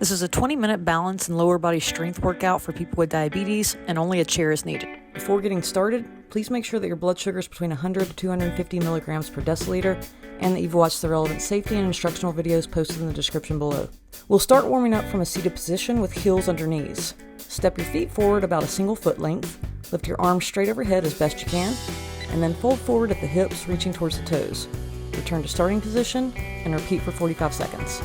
This is a 20-minute balance and lower body strength workout for people with diabetes, and only a chair is needed. Before getting started, please make sure that your blood sugar is between 100 to 250 milligrams per deciliter, and that you've watched the relevant safety and instructional videos posted in the description below. We'll start warming up from a seated position with heels under knees. Step your feet forward about a single foot length, lift your arms straight overhead as best you can, and then fold forward at the hips, reaching towards the toes. Return to starting position and repeat for 45 seconds.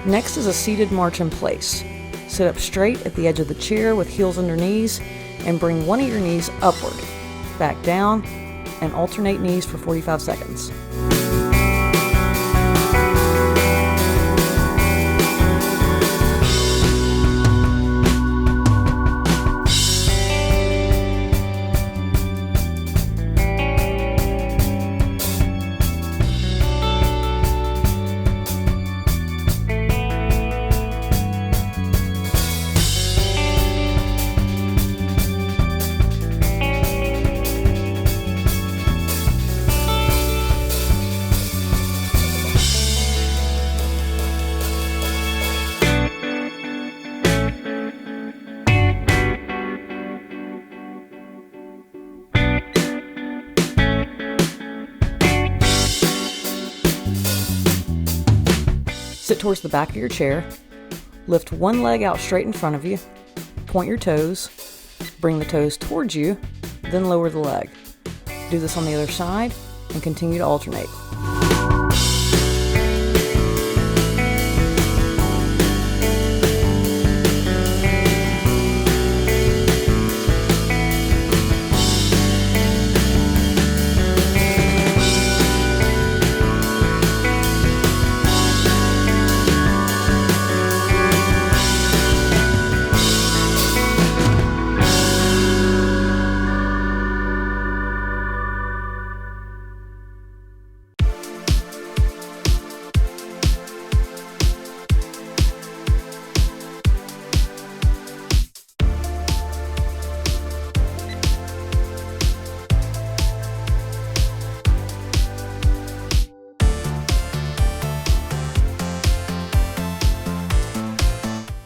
Next is a seated march in place. Sit up straight at the edge of the chair with heels under knees and bring one of your knees upward, back down, and alternate knees for 45 seconds. Sit towards the back of your chair, lift one leg out straight in front of you, point your toes, bring the toes towards you, then lower the leg. Do this on the other side and continue to alternate.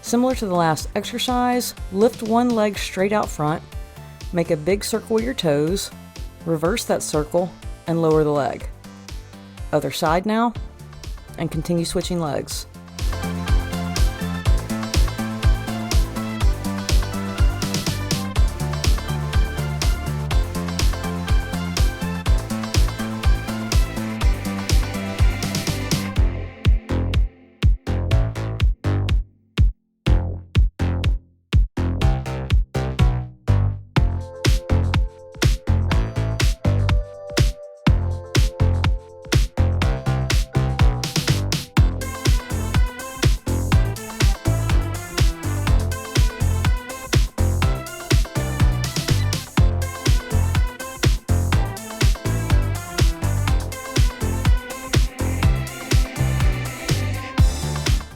Similar to the last exercise, lift one leg straight out front, make a big circle with your toes, reverse that circle, and lower the leg. Other side now, and continue switching legs.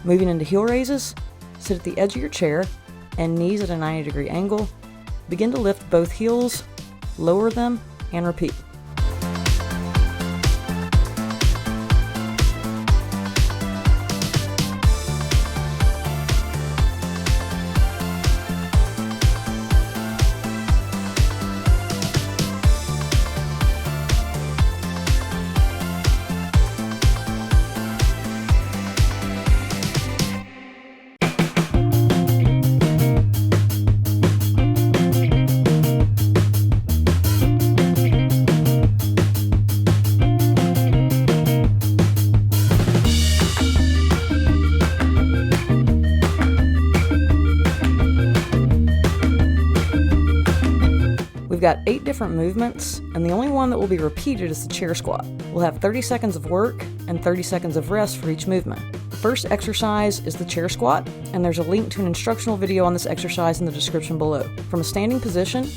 Moving into heel raises, sit at the edge of your chair and knees at a 90-degree angle. Begin to lift both heels, lower them, and repeat. got 8 different movements, and the only one that will be repeated is the chair squat. We'll have 30 seconds of work and 30 seconds of rest for each movement. The first exercise is the chair squat, and there's a link to an instructional video on this exercise in the description below. From a standing position,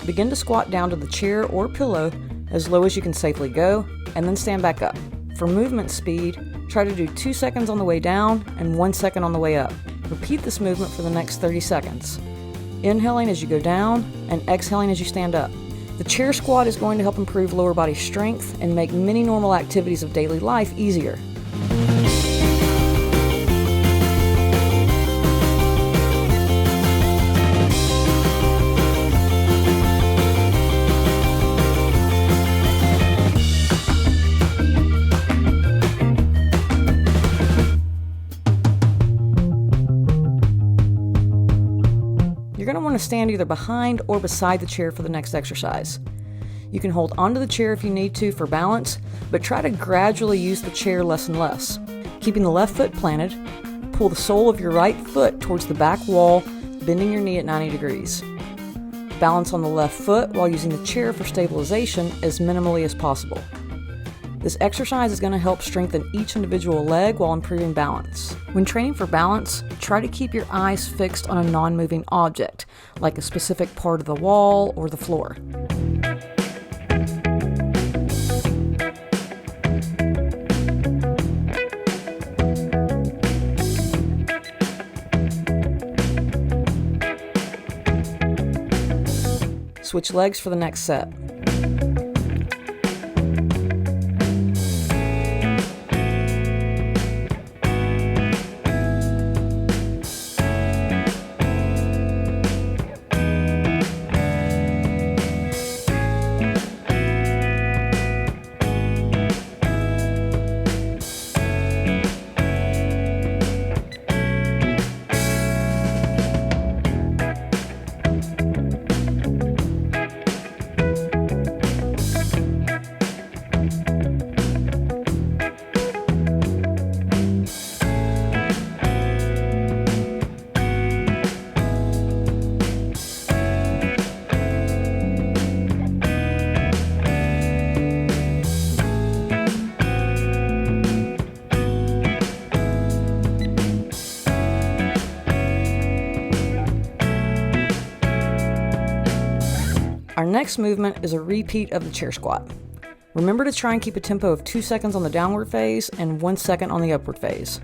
begin to squat down to the chair or pillow as low as you can safely go, and then stand back up. For movement speed, try to do 2 seconds on the way down and 1 second on the way up. Repeat this movement for the next 30 seconds. Inhaling as you go down and exhaling as you stand up. The chair squat is going to help improve lower body strength and make many normal activities of daily life easier. You're going to want to stand either behind or beside the chair for the next exercise. You can hold onto the chair if you need to for balance, but try to gradually use the chair less and less. Keeping the left foot planted, pull the sole of your right foot towards the back wall, bending your knee at 90 degrees. Balance on the left foot while using the chair for stabilization as minimally as possible. This exercise is going to help strengthen each individual leg while improving balance. When training for balance, try to keep your eyes fixed on a non-moving object, like a specific part of the wall or the floor. Switch legs for the next set. Our next movement is a repeat of the chair squat. Remember to try and keep a tempo of 2 seconds on the downward phase and 1 second on the upward phase.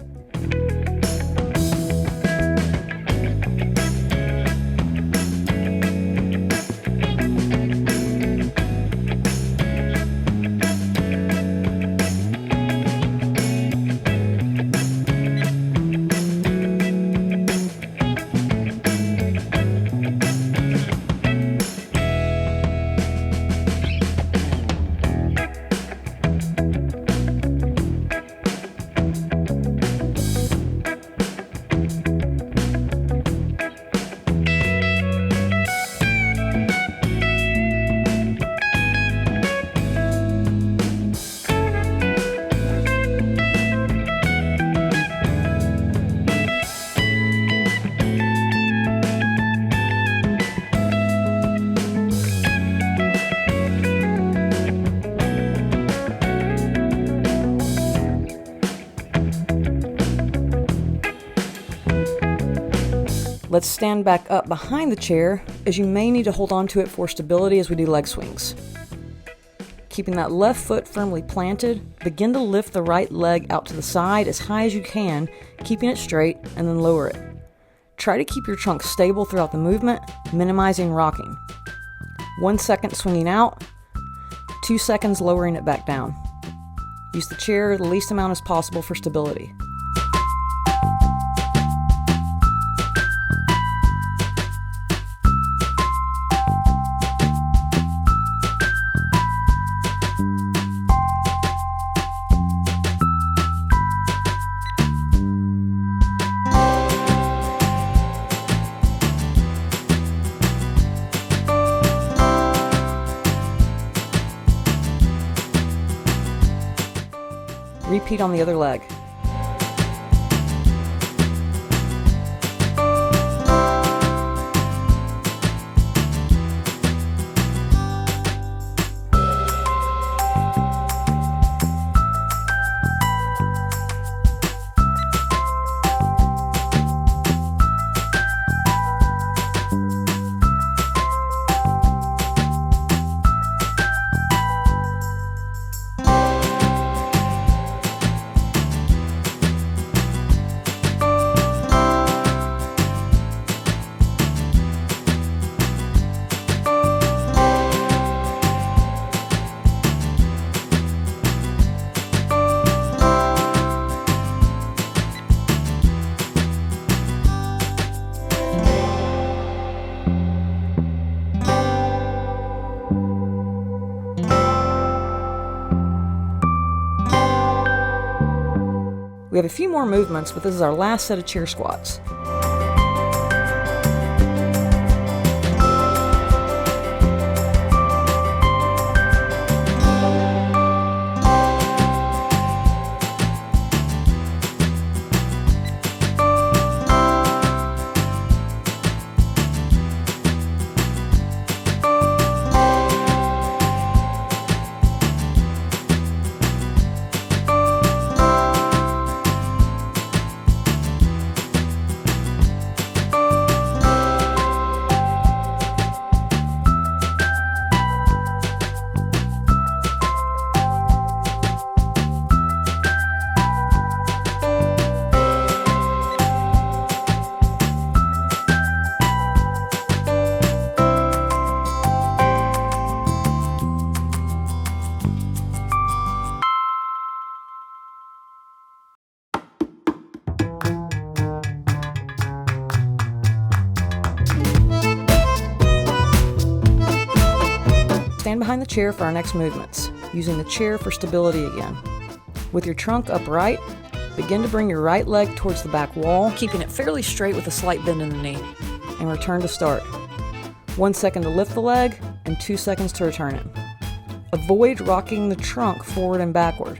Let's stand back up behind the chair, as you may need to hold on to it for stability as we do leg swings. Keeping that left foot firmly planted, begin to lift the right leg out to the side as high as you can, keeping it straight, and then lower it. Try to keep your trunk stable throughout the movement, minimizing rocking. 1 second swinging out, 2 seconds lowering it back down. Use the chair the least amount as possible for stability. Repeat on the other leg. We have a few more movements, but this is our last set of chair squats. Stand behind the chair for our next movements, using the chair for stability again. With your trunk upright, begin to bring your right leg towards the back wall, keeping it fairly straight with a slight bend in the knee, and return to start. 1 second to lift the leg, and 2 seconds to return it. Avoid rocking the trunk forward and backward.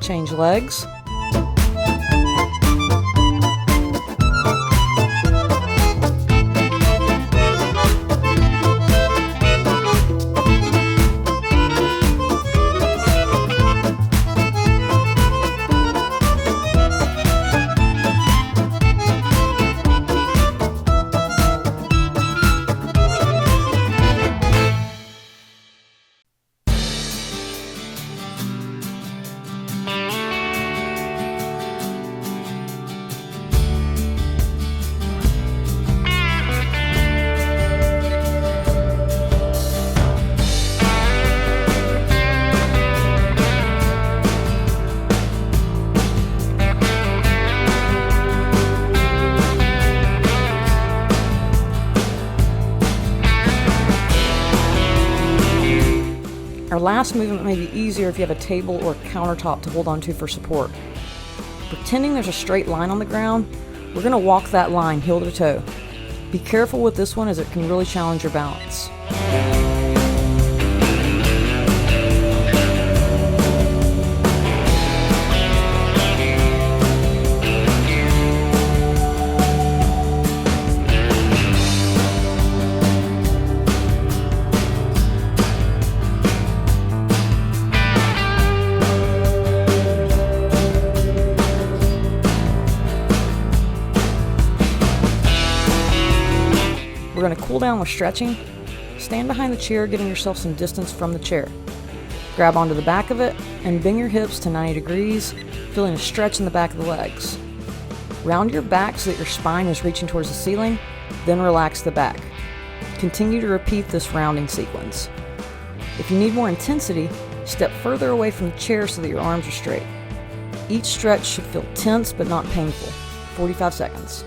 Change legs. Our last movement may be easier if you have a table or countertop to hold onto for support. Pretending there's a straight line on the ground, we're going to walk that line heel to toe. Be careful with this one as it can really challenge your balance. We're going to cool down with stretching. Stand behind the chair, giving yourself some distance from the chair. Grab onto the back of it and bend your hips to 90 degrees, feeling a stretch in the back of the legs. Round your back so that your spine is reaching towards the ceiling, then relax the back. Continue to repeat this rounding sequence. If you need more intensity, step further away from the chair so that your arms are straight. Each stretch should feel tense but not painful. 45 seconds.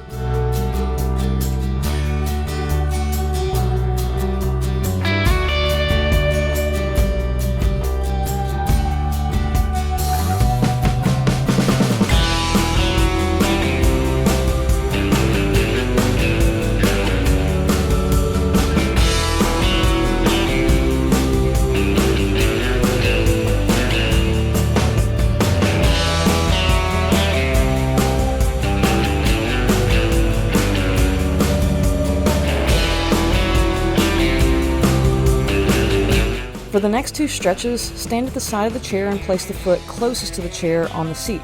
For the next two stretches, stand at the side of the chair and place the foot closest to the chair on the seat.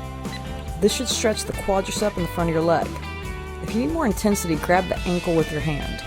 This should stretch the quadricep in the front of your leg. If you need more intensity, grab the ankle with your hand.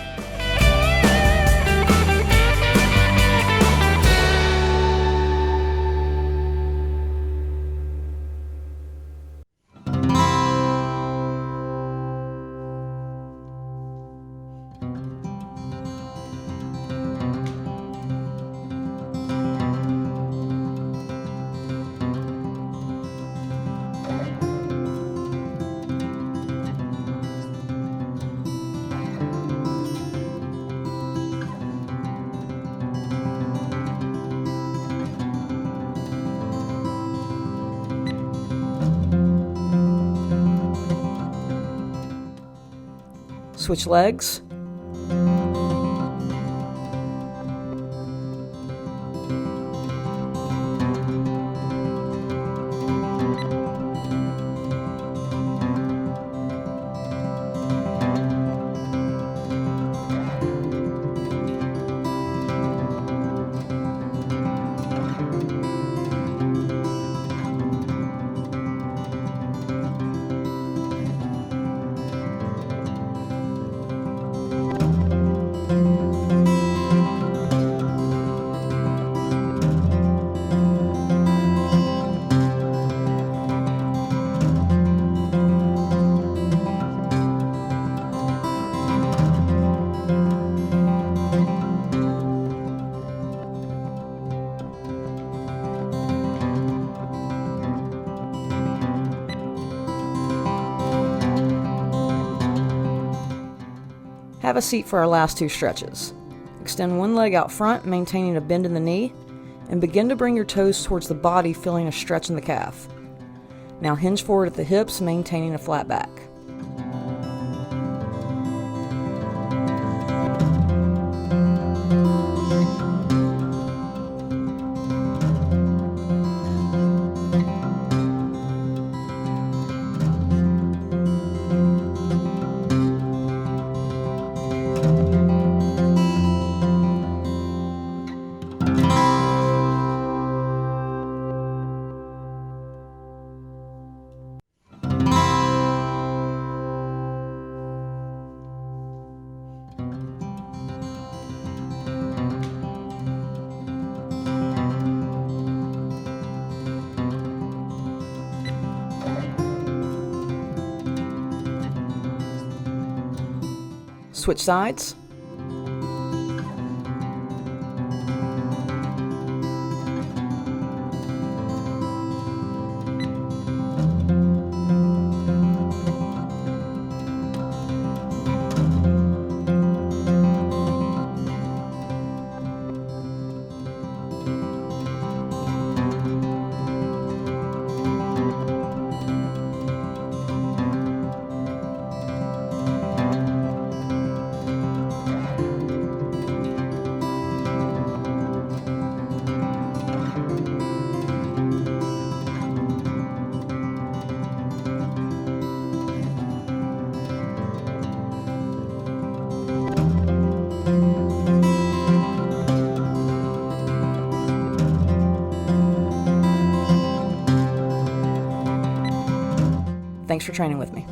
Switch legs. Have a seat for our last two stretches. Extend one leg out front, maintaining a bend in the knee, and begin to bring your toes towards the body, feeling a stretch in the calf. Now hinge forward at the hips, maintaining a flat back. Switch sides. Thanks for training with me.